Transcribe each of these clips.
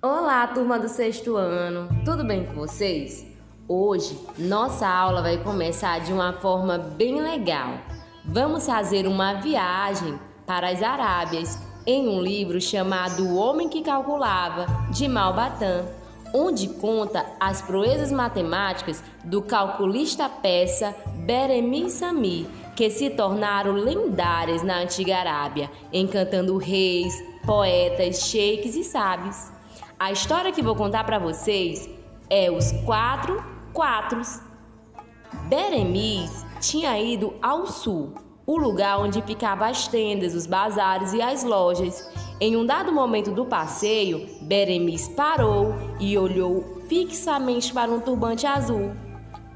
Olá, turma do sexto ano, tudo bem com vocês? Hoje, nossa aula vai começar de uma forma bem legal. Vamos fazer uma viagem para as Arábias em um livro chamado O Homem que Calculava, de Malbatan, onde conta as proezas matemáticas do calculista persa Beremiz Sami, que se tornaram lendárias na antiga Arábia, encantando reis, poetas, sheiks e sábios. A história que vou contar para vocês é os 4 quatros. Beremiz tinha ido ao sul, o lugar onde ficavam as tendas, os bazares e as lojas. Em um dado momento do passeio, Beremiz parou e olhou fixamente para um turbante azul.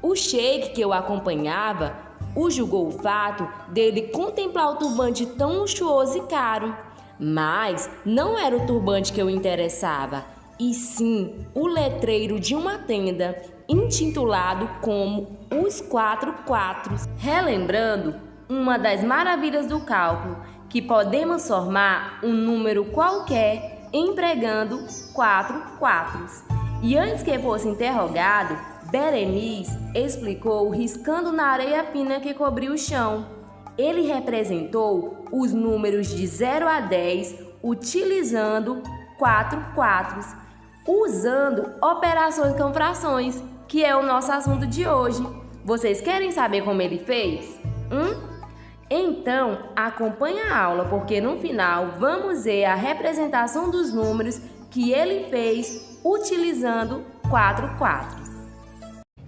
O sheik que o acompanhava o julgou o fato dele contemplar o turbante tão luxuoso e caro. Mas não era o turbante que o interessava, e sim o letreiro de uma tenda, intitulado como Os 4 Quatros, relembrando uma das maravilhas do cálculo, que podemos formar um número qualquer empregando 4 quatros. E antes que fosse interrogado, Beremiz explicou riscando na areia fina que cobria o chão. Ele representou os números de 0 a 10 utilizando 4 quatros, usando operações com frações, que é o nosso assunto de hoje. Vocês querem saber como ele fez? Então, acompanhe a aula, porque no final vamos ver a representação dos números que ele fez utilizando 4 quatros.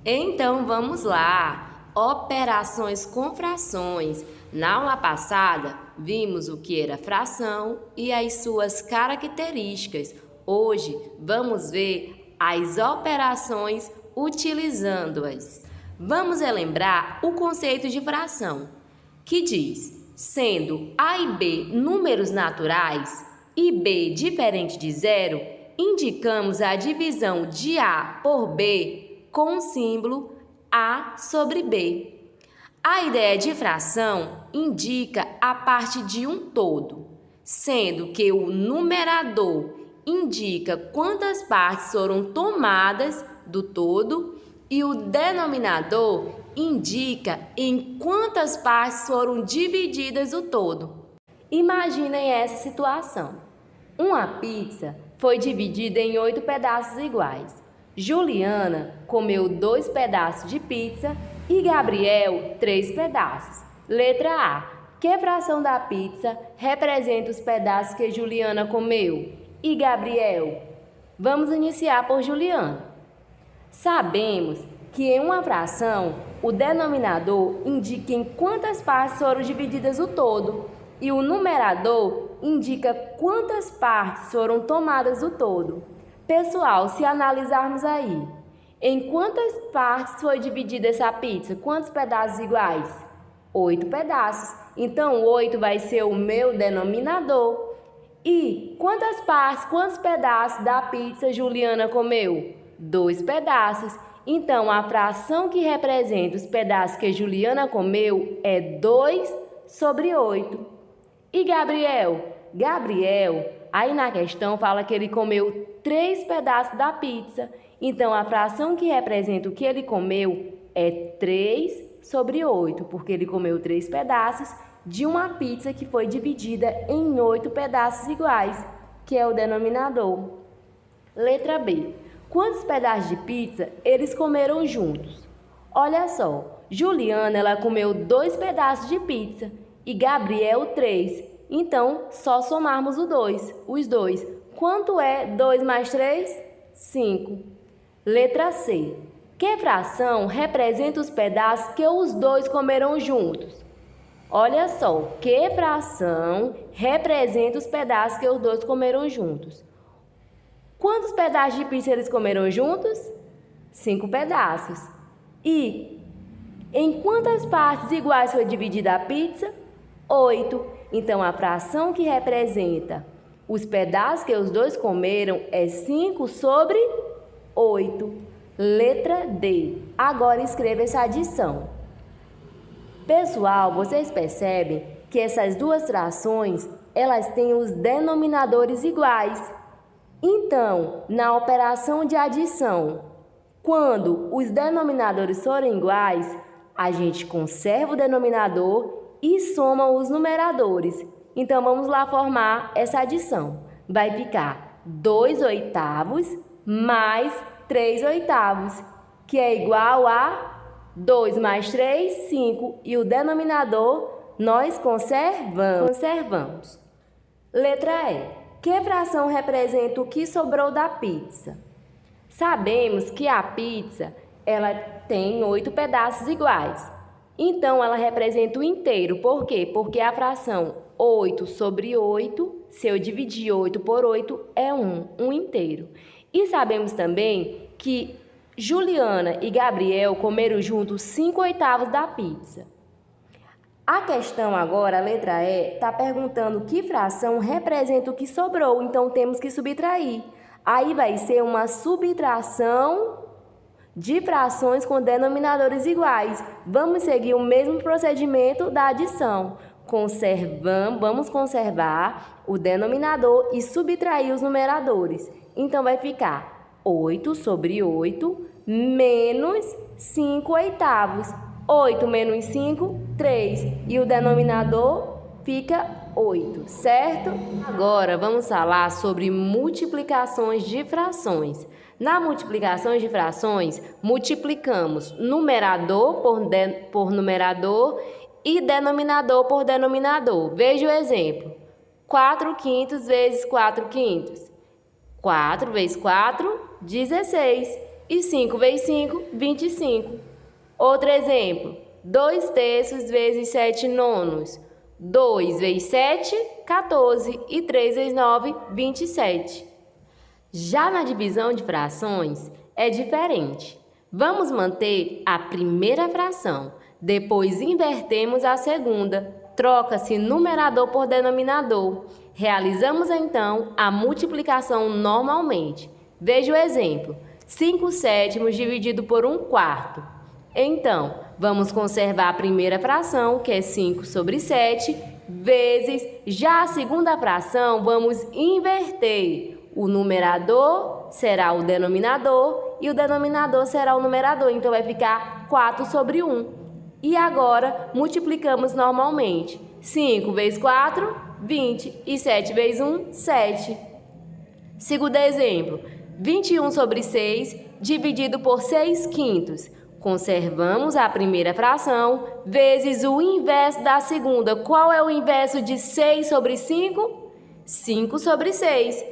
Então, vamos lá! Operações com frações. Na aula passada, vimos o que era fração e as suas características. Hoje, vamos ver as operações utilizando-as. Vamos relembrar o conceito de fração, que diz, sendo A e B números naturais e B diferente de zero, indicamos a divisão de A por B com o símbolo A sobre B. A ideia de fração indica a parte de um todo, sendo que o numerador indica quantas partes foram tomadas do todo e o denominador indica em quantas partes foram divididas o todo. Imaginem essa situação. Uma pizza foi dividida em 8 pedaços iguais. Juliana comeu 2 pedaços de pizza e Gabriel 3 pedaços. Letra A. Que fração da pizza representa os pedaços que Juliana comeu? E Gabriel? Vamos iniciar por Juliana. Sabemos que em uma fração, o denominador indica em quantas partes foram divididas o todo e o numerador indica quantas partes foram tomadas do todo. Pessoal, se analisarmos aí, em quantas partes foi dividida essa pizza? Quantos pedaços iguais? 8 pedaços. Então, 8 vai ser o meu denominador. E quantas partes, quantos pedaços da pizza Juliana comeu? 2 pedaços. Então, a fração que representa os pedaços que Juliana comeu é 2 sobre 8. E Gabriel? Gabriel, aí na questão fala que ele comeu 3 pedaços da pizza. Então, a fração que representa o que ele comeu é 3 sobre 8, porque ele comeu 3 pedaços de uma pizza que foi dividida em 8 pedaços iguais, que é o denominador. Letra B. Quantos pedaços de pizza eles comeram juntos? Olha só, Juliana ela comeu 2 pedaços de pizza e Gabriel 3. Então, só somarmos os dois. Quanto é 2 mais 3? 5. Letra C. Que fração representa os pedaços que os dois comeram juntos? Olha só, que fração representa os pedaços que os dois comeram juntos? Quantos pedaços de pizza eles comeram juntos? 5 pedaços. E em quantas partes iguais foi dividida a pizza? 8. Então, a fração que representa os pedaços que os dois comeram é 5 sobre 8. Letra D. Agora escreva essa adição. Pessoal, vocês percebem que essas duas frações elas têm os denominadores iguais. Então, na operação de adição, quando os denominadores forem iguais, a gente conserva o denominador e soma os numeradores. Então, vamos lá formar essa adição. Vai ficar 2/8 mais 3/8, que é igual a 2 mais 3, 5. E o denominador nós conservamos. Letra E. Que fração representa o que sobrou da pizza? Sabemos que a pizza ela tem 8 pedaços iguais. Então, ela representa o inteiro. Por quê? Porque a fração 8/8, se eu dividir 8 por 8, é um inteiro. E sabemos também que Juliana e Gabriel comeram juntos 5/8 da pizza. A questão agora, a letra E, está perguntando que fração representa o que sobrou. Então, temos que subtrair. Aí vai ser uma subtração de frações com denominadores iguais. Vamos seguir o mesmo procedimento da adição. Vamos conservar o denominador e subtrair os numeradores. Então, vai ficar 8/8 menos 5/8. 8 menos 5, 3. E o denominador fica 8, certo? Agora, vamos falar sobre multiplicações de frações. Na multiplicação de frações, multiplicamos numerador por numerador e denominador por denominador. Veja o exemplo. 4/5 vezes 4/5. 4 vezes 4, 16. E 5 vezes 5, 25. Outro exemplo. 2/3 vezes 7/9. 2 vezes 7, 14. E 3 vezes 9, 27. Já na divisão de frações, é diferente. Vamos manter a primeira fração, depois invertemos a segunda, troca-se numerador por denominador. Realizamos então a multiplicação normalmente. Veja o exemplo: 5/7 dividido por 1/4. Então, vamos conservar a primeira fração, que é 5/7, vezes já a segunda fração, vamos inverter. O numerador será o denominador e o denominador será o numerador. Então, vai ficar 4/1. E agora, multiplicamos normalmente. 5 vezes 4, 20. E 7 vezes 1, 7. Segundo exemplo, 21/6 dividido por 6/5. Conservamos a primeira fração vezes o inverso da segunda. Qual é o inverso de 6/5? 5/6.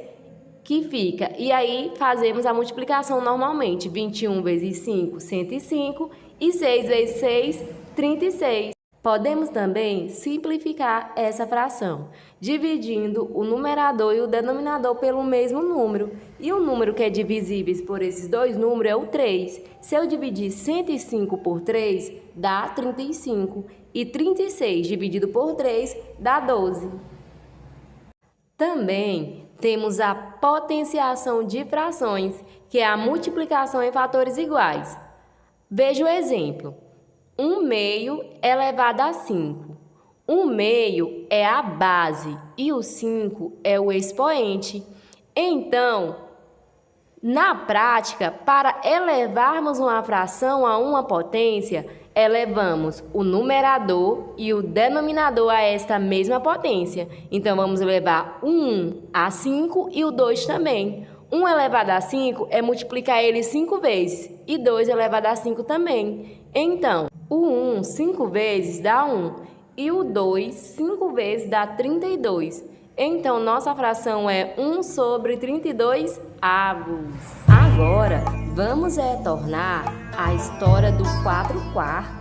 Que fica. E aí, fazemos a multiplicação normalmente. 21 vezes 5, 105. E 6 vezes 6, 36. Podemos também simplificar essa fração, dividindo o numerador e o denominador pelo mesmo número. E o número que é divisível por esses dois números é o 3. Se eu dividir 105 por 3, dá 35. E 36 dividido por 3 dá 12. Também temos a potenciação de frações, que é a multiplicação em fatores iguais. Veja o exemplo. 1/2 elevado a 5. 1/2 é a base e o 5 é o expoente. Então, na prática, para elevarmos uma fração a uma potência, elevamos o numerador e o denominador a esta mesma potência. Então, vamos elevar o 1 a 5 e o 2 também. 1 elevado a 5 é multiplicar ele 5 vezes e 2 elevado a 5 também. Então, o 1 5 vezes dá 1 e o 2 5 vezes dá 32. Então, nossa fração é 1/32 avos. Agora, vamos retornar à história do 4/4.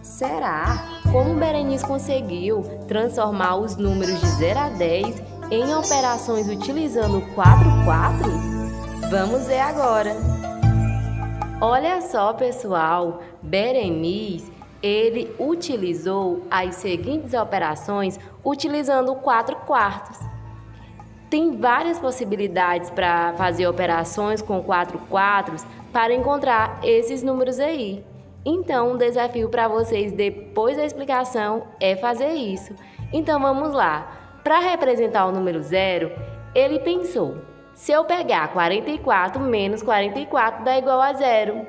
Será? Como Berenice conseguiu transformar os números de 0 a 10 em operações utilizando 4/4? Vamos ver agora. Olha só, pessoal, Berenice, ele utilizou as seguintes operações utilizando 4/4. Tem várias possibilidades para fazer operações com 4/4 para encontrar esses números aí. Então, um desafio para vocês depois da explicação é fazer isso. Então, vamos lá. Para representar o número 0, ele pensou: se eu pegar 44 menos 44 dá igual a 0.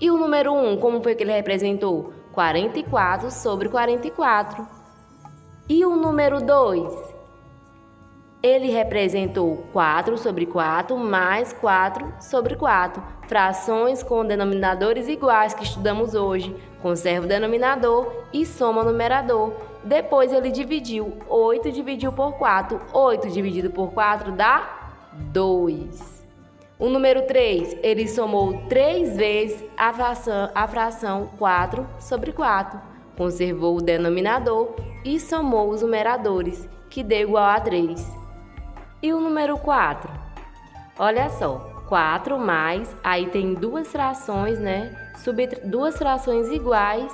E o número 1, como foi que ele representou? 44 sobre 44. E o número 2? Ele representou 4 sobre 4 mais 4 sobre 4. Frações com denominadores iguais que estudamos hoje. Conserva o denominador e soma o numerador. Depois ele dividiu. 8 dividiu por 4. 8 dividido por 4 dá 2. O número 3, ele somou 3 vezes a fração 4 sobre 4. Conservou o denominador e somou os numeradores, que deu igual a 3. E o número 4? Olha só, 4 mais, aí tem duas frações, né? Duas frações iguais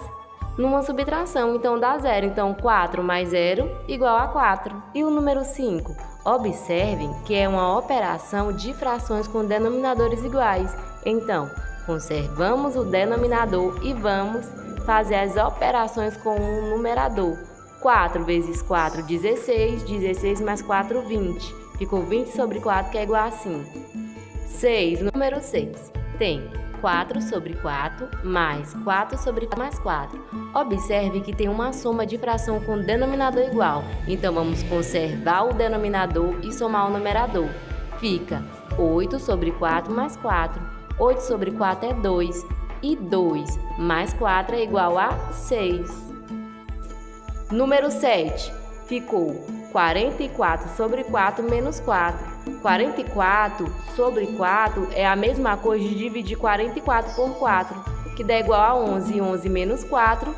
numa subtração, então dá 0. Então, 4 mais 0 igual a 4. E o número 5? Observem que é uma operação de frações com denominadores iguais. Então, conservamos o denominador e vamos fazer as operações com o numerador. 4 vezes 4, 16. 16 mais 4, 20. Ficou 20 sobre 4, que é igual a 5. 6. Número 6. Tem 4 sobre 4 mais 4 sobre 4 mais 4. Observe que tem uma soma de fração com denominador igual. Então, vamos conservar o denominador e somar o numerador. Fica 8 sobre 4 mais 4. 8 sobre 4 é 2. E 2 mais 4 é igual a 6. Número 7. Ficou 44 sobre 4 menos 4. 44 sobre 4 é a mesma coisa de dividir 44 por 4, que dá igual a 11. 11 menos 4,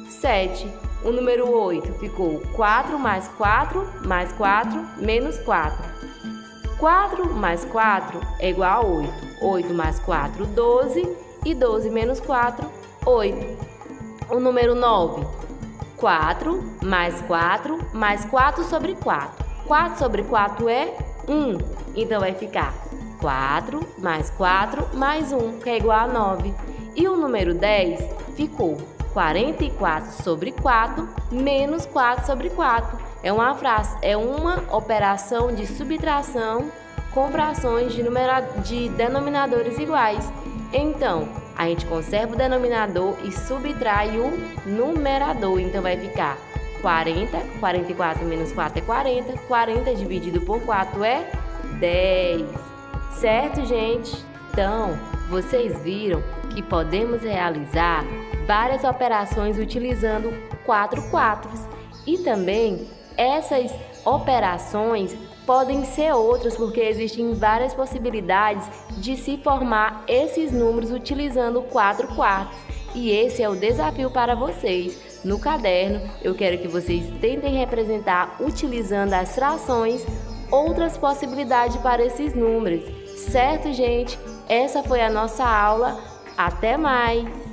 7. O número 8 ficou 4 mais 4 mais 4 menos 4. 4 mais 4 é igual a 8. 8 mais 4, 12. E 12 menos 4, 8. O número 9. 4 mais 4 mais 4 sobre 4. 4 sobre 4 é 1. Então, vai ficar 4 mais 4 mais 1, que é igual a 9. E o número 10 ficou 44 sobre 4 menos 4 sobre 4. É uma operação de subtração com frações de denominadores iguais. Então, a gente conserva o denominador e subtrai o numerador. Então, vai ficar 40. 44 menos 4 é 40. 40 dividido por 4 é 10. Certo, gente? Então, vocês viram que podemos realizar várias operações utilizando 4 quatros. E também, essas operações podem ser outras, porque existem várias possibilidades de se formar esses números utilizando 4 quartos. E esse é o desafio para vocês. No caderno, eu quero que vocês tentem representar, utilizando as frações, outras possibilidades para esses números. Certo, gente? Essa foi a nossa aula. Até mais!